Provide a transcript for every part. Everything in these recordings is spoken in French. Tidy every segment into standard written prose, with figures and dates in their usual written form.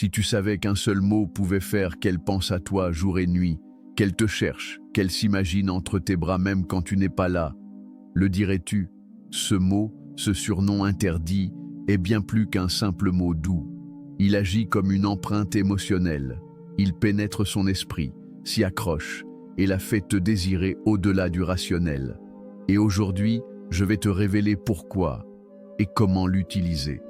Si tu savais qu'un seul mot pouvait faire qu'elle pense à toi jour et nuit, qu'elle te cherche, qu'elle s'imagine entre tes bras même quand tu n'es pas là, le dirais-tu? Ce mot, ce surnom interdit, est bien plus qu'un simple mot doux. Il agit comme une empreinte émotionnelle. Il pénètre son esprit, s'y accroche et la fait te désirer au-delà du rationnel. Et aujourd'hui, je vais te révéler pourquoi et comment l'utiliser.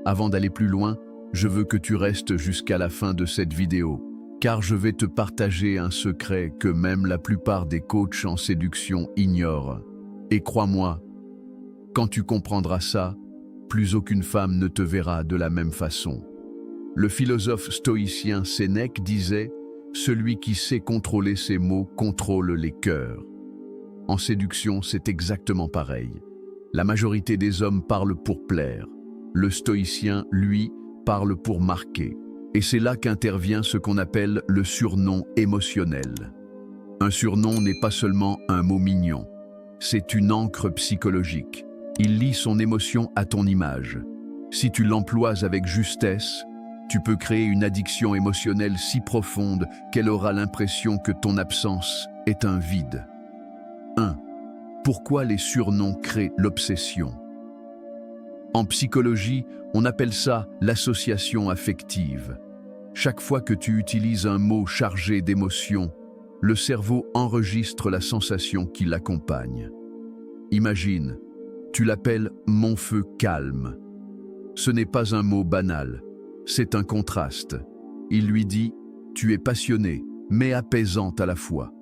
Avant d'aller plus loin, je veux que tu restes jusqu'à la fin de cette vidéo, car je vais te partager un secret que même la plupart des coachs en séduction ignorent. Et crois-moi, quand tu comprendras ça, plus aucune femme ne te verra de la même façon. Le philosophe stoïcien Sénèque disait « Celui qui sait contrôler ses mots contrôle les cœurs ». En séduction, c'est exactement pareil. La majorité des hommes parlent pour plaire. Le stoïcien, lui, parle pour marquer. Et c'est là qu'intervient ce qu'on appelle le surnom émotionnel. Un surnom n'est pas seulement un mot mignon. C'est une encre psychologique. Il lie son émotion à ton image. Si tu l'emploies avec justesse, tu peux créer une addiction émotionnelle si profonde qu'elle aura l'impression que ton absence est un vide. 1. Pourquoi les surnoms créent l'obsession? En psychologie, on appelle ça l'association affective. Chaque fois que tu utilises un mot chargé d'émotion, le cerveau enregistre la sensation qui l'accompagne. Imagine, tu l'appelles « mon feu calme ». Ce n'est pas un mot banal, c'est un contraste. Il lui dit « tu es passionné, mais apaisante à la fois ».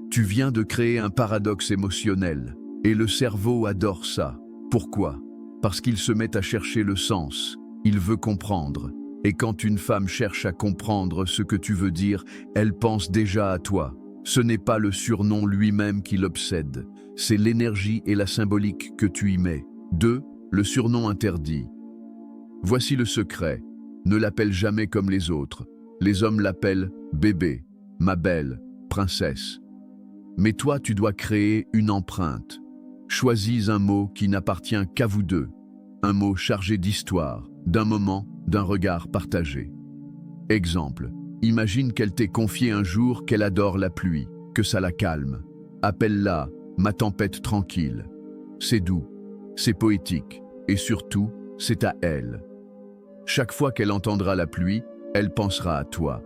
Tu viens de créer un paradoxe émotionnel, et le cerveau adore ça. Pourquoi? Parce qu'il se met à chercher le sens, il veut comprendre. Et quand une femme cherche à comprendre ce que tu veux dire, elle pense déjà à toi. Ce n'est pas le surnom lui-même qui l'obsède, c'est l'énergie et la symbolique que tu y mets. 2. Le surnom interdit. Voici le secret, ne l'appelle jamais comme les autres. Les hommes l'appellent bébé, ma belle, princesse. Mais toi, tu dois créer une empreinte. Choisis un mot qui n'appartient qu'à vous deux. Un mot chargé d'histoire, d'un moment, d'un regard partagé. Exemple, imagine qu'elle t'ait confié un jour qu'elle adore la pluie, que ça la calme. Appelle-la « ma tempête tranquille ». C'est doux, c'est poétique, et surtout, c'est à elle. Chaque fois qu'elle entendra la pluie, elle pensera à toi.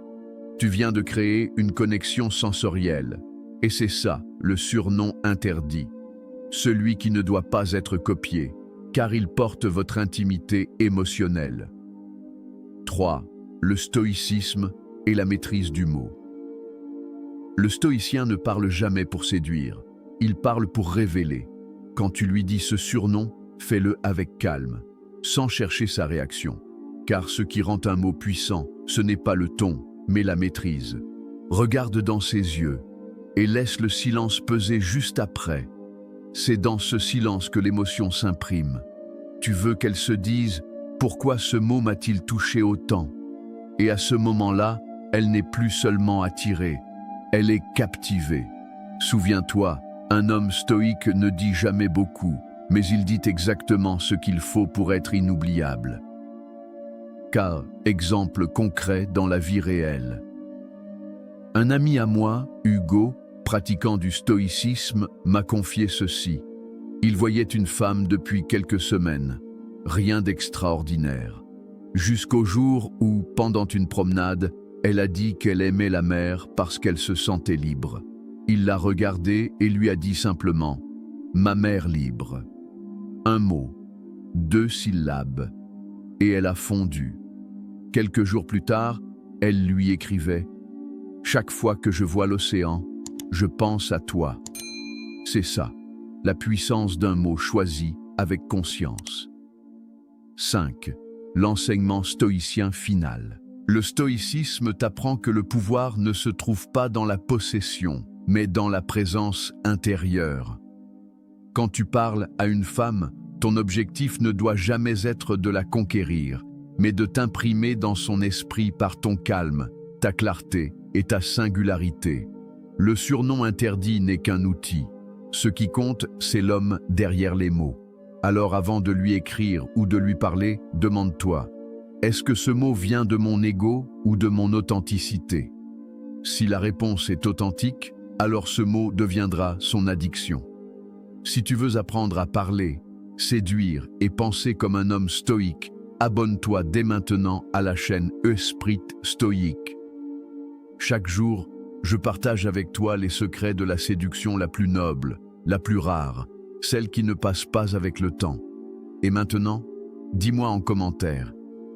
Tu viens de créer une connexion sensorielle. Et c'est ça, le surnom interdit. Celui qui ne doit pas être copié, car il porte votre intimité émotionnelle. 3. Le stoïcisme et la maîtrise du mot. Le stoïcien ne parle jamais pour séduire, il parle pour révéler. Quand tu lui dis ce surnom, fais-le avec calme, sans chercher sa réaction. Car ce qui rend un mot puissant, ce n'est pas le ton, mais la maîtrise. Regarde dans ses yeux et laisse le silence peser juste après. C'est dans ce silence que l'émotion s'imprime. Tu veux qu'elle se dise « Pourquoi ce mot m'a-t-il touché autant ?» Et à ce moment-là, elle n'est plus seulement attirée, elle est captivée. Souviens-toi, un homme stoïque ne dit jamais beaucoup, mais il dit exactement ce qu'il faut pour être inoubliable. Car, exemple concret dans la vie réelle. Un ami à moi, Hugo, pratiquant du stoïcisme, m'a confié ceci. Il voyait une femme depuis quelques semaines, rien d'extraordinaire. Jusqu'au jour où, pendant une promenade, elle a dit qu'elle aimait la mer parce qu'elle se sentait libre. Il l'a regardée et lui a dit simplement « Ma mère libre ». Un mot, 2 syllabes, et elle a fondu. Quelques jours plus tard, elle lui écrivait « Chaque fois que je vois l'océan, je pense à toi ». C'est ça, la puissance d'un mot choisi avec conscience. 5. L'enseignement stoïcien final. Le stoïcisme t'apprend que le pouvoir ne se trouve pas dans la possession, mais dans la présence intérieure. Quand tu parles à une femme, ton objectif ne doit jamais être de la conquérir, mais de t'imprimer dans son esprit par ton calme, ta clarté et ta singularité. Le surnom interdit n'est qu'un outil. Ce qui compte, c'est l'homme derrière les mots. Alors avant de lui écrire ou de lui parler, demande-toi, Est-ce que ce mot vient de mon ego ou de mon authenticité? Si la réponse est authentique, alors ce mot deviendra son addiction. Si tu veux apprendre à parler, séduire et penser comme un homme stoïque, abonne-toi dès maintenant à la chaîne Esprit Stoïque. Chaque jour, je partage avec toi les secrets de la séduction la plus noble, la plus rare, celle qui ne passe pas avec le temps. Et maintenant, dis-moi en commentaire,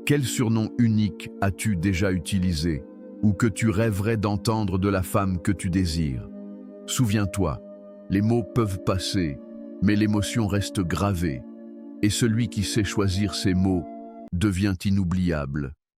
quel surnom unique as-tu déjà utilisé ou que tu rêverais d'entendre de la femme que tu désires? Souviens-toi, les mots peuvent passer, mais l'émotion reste gravée, et celui qui sait choisir ses mots devient inoubliable.